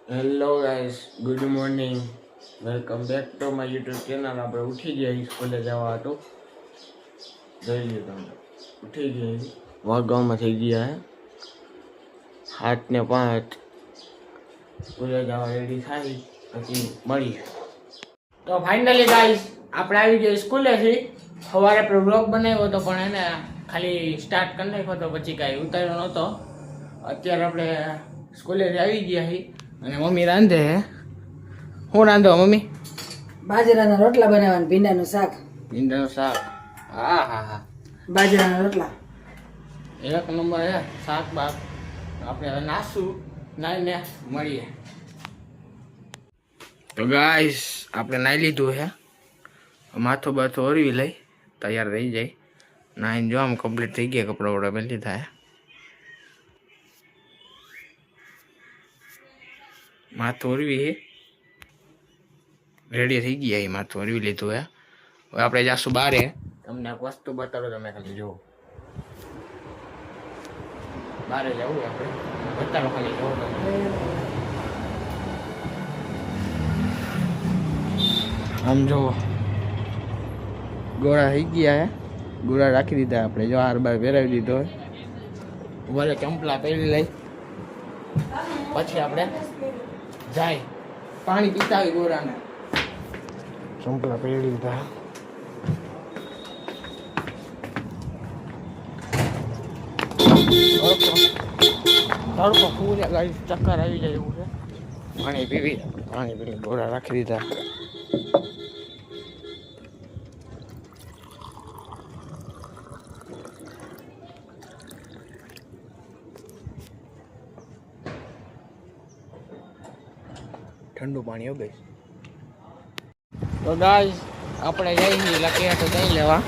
Hello guys, good morning, welcome back to my YouTube channel. આપણે ઉઠી ગયા સ્કૂલે જવા હતું. જોઈ લો તમે, ઉઠી ગયા વાગવામાં થઈ ગયા હે 7:05. સ્કૂલે જવા રેડી થાય પછી મળીએ. તો ફાઇનલી ગાઈસ આપણે આવી ગયા સ્કૂલેથી. સવારે આપણે બ્લોગ બનાવ્યો હતો પણ એને ખાલી સ્ટાર્ટ કરી નાખ્યો હતો, પછી કાંઈ ઉતાર્યો નહોતો. અત્યારે આપણે સ્કૂલેથી આવી ગયા છીએ અને મમ્મી રાંધે હે. શું રાંધો મમ્મી? બાજરાના રોટલા બનાવવાનું, ભીંડાનું શાક. ભીંડાનું શાક? હા હા હા, બાજરાના રોટલા એક નંબર હે. શાક બાક આપણે હવે નાસું, નાઈને મળીએ. તો ગાઈસ આપણે નાઈ લીધું હે, માથું બાથું ઓરવી લઈ તૈયાર થઈ જાય. નાઈને જો આમ કમ્પ્લીટ થઈ ગયા, કપડા વપડા પહેરી લીધા હે. માથું ઓરવી હે, રેડી થઈ ગયા. એ માથું ઓરવી લીધું હે. હવે આપણે જાશું બારે. તમને એક વસ્તુ બતાડો, તમે ખાલી જુઓ. બારે જવું આપણે, બતાડો ખાલી જુઓ તમે. આમ જુઓ, ગોળા થઈ ગયા હે. ગોળા રાખી દીધા આપણે. જો હાર બાર પહેરાવી દીધો હોય. ભલે ચંપલા પહેરી લઈ, પછી આપણે જાય પાણી પીતા આવી. ગોરાને ચંપલા પહેરી લીધા. તડકો ફૂલ ગાડી ચક્કર આવી જાય એવું છે. પાણી પીવી ગોળા રાખી દીધા. ઠંડુ પાણી હો ગઈ. તો ગાઈસ આપણે જઈએ લકિયાટો દહીં લેવા.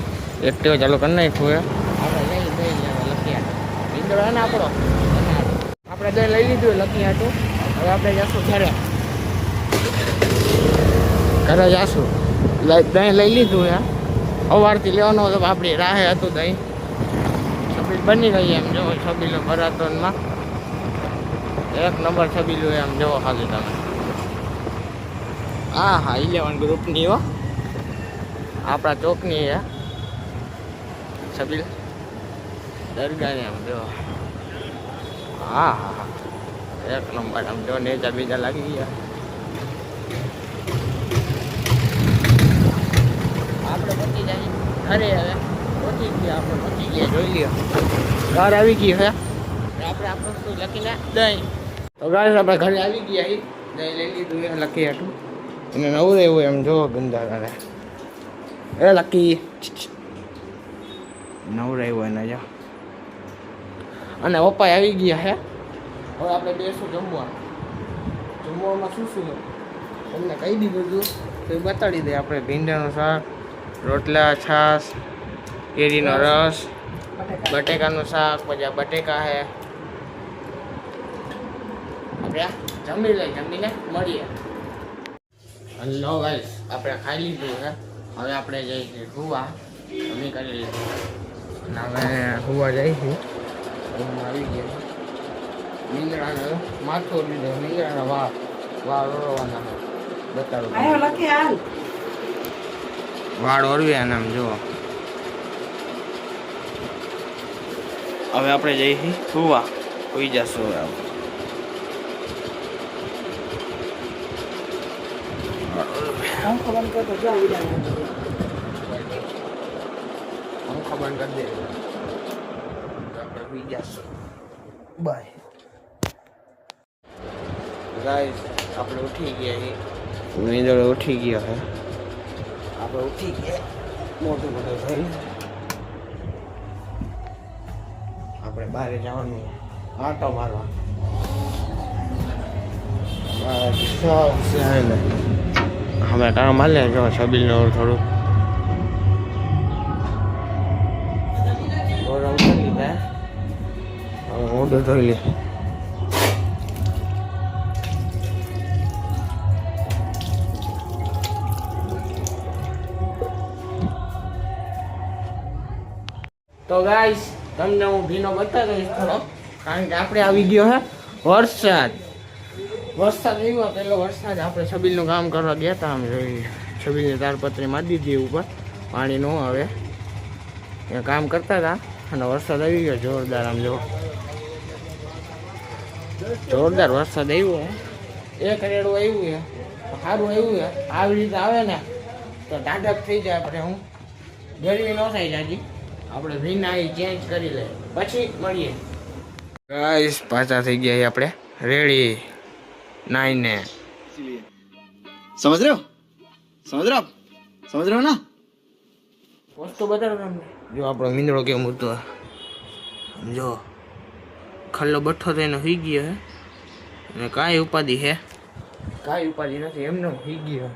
એક્ટિવા ચાલુ કરી નાખ્યું હે. આપણે જઈએ દહીં લેવા લકિયાટો. ઇન્દ્ર હે ને આપણો, આપણે દહીં લઈ લીધું લકિયાટું. હવે આપણે જઈશું ઘરે જઈશું. દહીં લઈ લીધું હે. સવારથી લેવાનું હતું, આપણી રાહે હતું દહીં. છબીલ બની ગઈ એમ જોવો. છબીલો ભરાતોનમાં એક નંબર છબીલું એમ જોવો ખાલી તમે. હા હા, 11 ગ્રુપની હો, આપણા ચોકની હે છબીલ દરગાહની. આમ જો, હા હા હા, એક નંબર. આમ જો નેચા બીજા લાગી ગયા. આપણે પહોંચી જાય ઘરે. હવે પહોંચી ગયા, આપણે પહોંચી ગયા. જોઈ લ્યો ઘર આવી ગયું હે. આપણે આ વસ્તુ લખીને દહીં. તો ગાઈસ આપણે ઘરે આવી ગયા. દહીં લઈ લીધું એ લખી હતું. એને નવું રહેવું એમ જો ગંદા કરે. એ લકી નવું રહેવું એને જો. અને પપ્પા આવી ગયા હે. હવે આપણે બેસું જમવા. જમવામાં શું શું તમને કહી દીધું હતું તો એ બતાડી દે. આપણે ભીંડાનું શાક, રોટલા, છાશ, કેરીનો રસ, બટેકાનું શાક, પછી આ બટેકા હે. આપણે જમી લઈ, જમીને મળીએ. હેલો ગાઈસ, આપણે ખાઈ લીધું છે. હવે આપણે જઈશું હુવા. જમી કરી લીધું અને હવે હુવા જઈશું. આવી ગયા મીંદડાને માથું લીધું. મીંદડાના વાળ ઓરવાના બતાડો. વાળ ઓરવ્યા ને આમ જુઓ. હવે આપણે જઈશું હુવા. હોઈ જશું હવે. ખબર કરતો જો ખબર કરી દે. આપણે હોઈ જશું. બાય ગાઈસ, આપણે ઉઠી ગયા. નીંદડો ઉઠી ગયો હે. આપણે ઉઠી ગયા મોટું મોટું થઈ. આપણે બહાર જવાનું, આટો મારવા. હવે કામ હાલે જો. છબીલનું થોડું ગોળા ઉતારી લીધા. હવે મોઢું ધોઈ લે. તો ગાઈસ તમને હું ભીનો બતાવીશ થોડો, કારણ કે આપણે આવી ગયો હે વરસાદ. વરસાદ આવ્યો, પેલો વરસાદ. આપણે છબીલનું કામ કરવા ગયા હતા. આમ જોઈ છબીલની તારપત્રી મારી દીધી ઉપર, પાણી ન આવે. ત્યાં કામ કરતા હતા અને વરસાદ આવી ગયો જોરદાર. આમ જો જોરદાર વરસાદ આવ્યો. એક રેડું આવ્યું છે, સારું આવ્યું છે. આવી રીતે આવે ને તો ટાઢક થઈ જાય. આપણે હું ગરમી ન થાય જાજી. આપણે ભીના ચેન્જ કરી લે પછી મળીએ. ગાઈસ પાછા થઈ ગયા આપણે રેડી નાઈને. समझ रहे हो ना વસ્તુ બતાવો તમને. જો આપણો મીંદડો કેમ હતો. જો ખલ્લો બઠ્ઠો થઈને સુઈ ગયો હે અને કાંઈ ઉપાધિ હે? કાંઈ ઉપાધિ નથી, એમને સુઈ ગયો.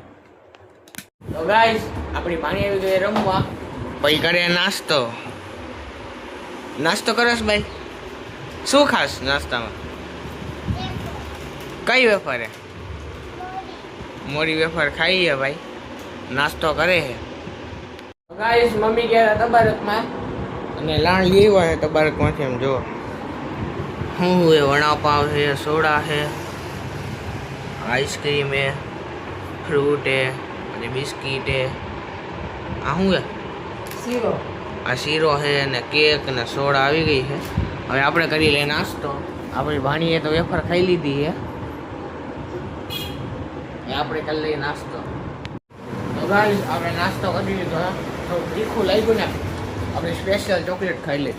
તો ગાઈસ આપણી પાણી આવી ગઈ રમવા. પછી કરે નાસ્તો. નાસ્તો કરસ ભાઈ? શું ખાસ નાસ્તામાં? કઈ વેફર હે? મોરી વેફર ખાઈએ ભાઈ. નાસ્તો કરે છે ગાઈસ. મમ્મી ગયા તબારકમાં અને લાણ લઈ આવ્યા છે તબારકમાંથી. એમ જો શું હે, વડાપાવ છે, સોડા છે, આઈસ્ક્રીમ હે, ફ્રૂટ હે અને બિસ્કીટ હે. આ શું હે? શીરો. આ શીરો છે ને કેક ને સોડા આવી ગઈ છે. હવે આપણે કરી લઈએ નાસ્તો. આપણી ભાણીએ તો વેફર ખાઈ લીધી છે. આપણે કરી લઈએ નાસ્તો. તો ગાઈસ આપણે નાસ્તો કરી લીધો. થોડું તીખું લાગ્યું ને, આપણે સ્પેશિયલ ચોકલેટ ખાઈ લઈએ.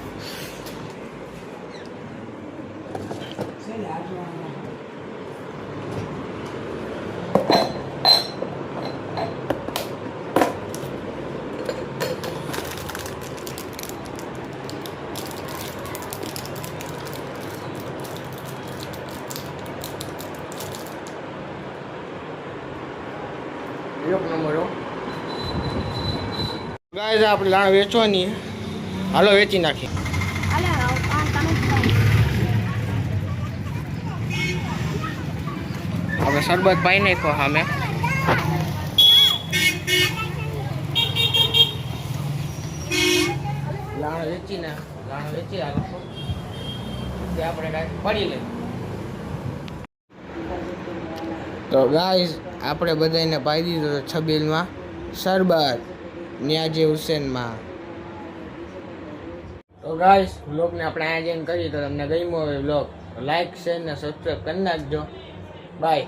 એક નંબર હો ગાઈસ. આપણે લાણ વેચવાની, હાલો વેચી નાખીએ. આપણે શરબત પાઈ નાખો સામે. લાણ વેચી આ લોકો આપણે કાંઈ પડી લઈએ. તો ગાઈસ આપણે બધાને પાઈ દીધો તો છબીલમાં શરબત ન્યાજી હુસેનમાં. તો ગાઈસ વ્લોગને આપણે આયોજન કરી. તો તમને ગમ્યો હોય વ્લોગ લાઈક શેર ને સબસ્ક્રાઈબ કરી નાખજો. બાય.